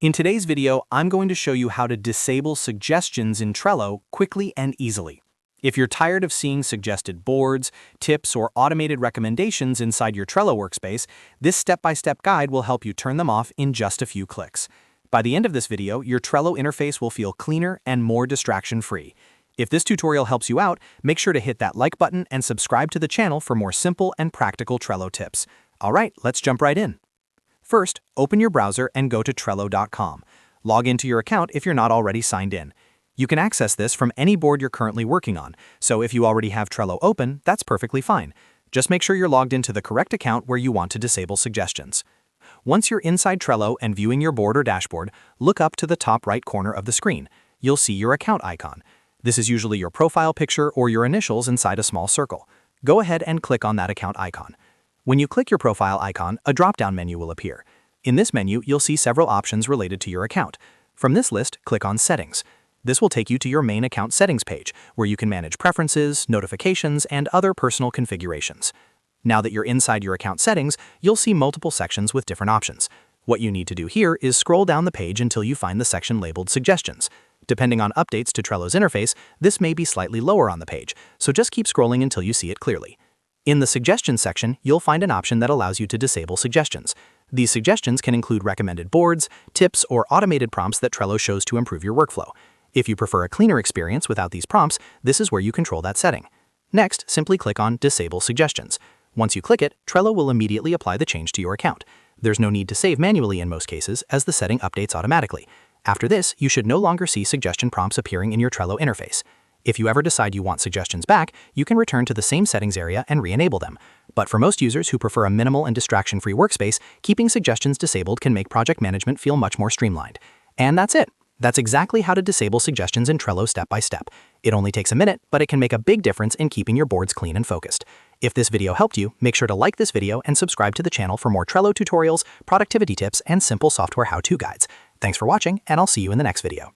In today's video, I'm going to show you how to disable suggestions in Trello quickly and easily. If you're tired of seeing suggested boards, tips, or automated recommendations inside your Trello workspace, this step-by-step guide will help you turn them off in just a few clicks. By the end of this video, your Trello interface will feel cleaner and more distraction-free. If this tutorial helps you out, make sure to hit that like button and subscribe to the channel for more simple and practical Trello tips. All right, let's jump right in. First, open your browser and go to Trello.com. Log into your account if you're not already signed in. You can access this from any board you're currently working on, so if you already have Trello open, that's perfectly fine. Just make sure you're logged into the correct account where you want to disable suggestions. Once you're inside Trello and viewing your board or dashboard, look up to the top right corner of the screen. You'll see your account icon. This is usually your profile picture or your initials inside a small circle. Go ahead and click on that account icon. When you click your profile icon, a drop-down menu will appear. In this menu, you'll see several options related to your account. From this list, click on Settings. This will take you to your main account settings page, where you can manage preferences, notifications, and other personal configurations. Now that you're inside your account settings, you'll see multiple sections with different options. What you need to do here is scroll down the page until you find the section labeled Suggestions. Depending on updates to Trello's interface, this may be slightly lower on the page, so just keep scrolling until you see it clearly. In the Suggestions section, you'll find an option that allows you to disable suggestions. These suggestions can include recommended boards, tips, or automated prompts that Trello shows to improve your workflow. If you prefer a cleaner experience without these prompts, this is where you control that setting. Next, simply click on Disable Suggestions. Once you click it, Trello will immediately apply the change to your account. There's no need to save manually in most cases, as the setting updates automatically. After this, you should no longer see suggestion prompts appearing in your Trello interface. If you ever decide you want suggestions back, you can return to the same settings area and re-enable them. But for most users who prefer a minimal and distraction-free workspace, keeping suggestions disabled can make project management feel much more streamlined. And that's it. That's exactly how to disable suggestions in Trello step by step. It only takes a minute, but it can make a big difference in keeping your boards clean and focused. If this video helped you, make sure to like this video and subscribe to the channel for more Trello tutorials, productivity tips, and simple software how-to guides. Thanks for watching, and I'll see you in the next video.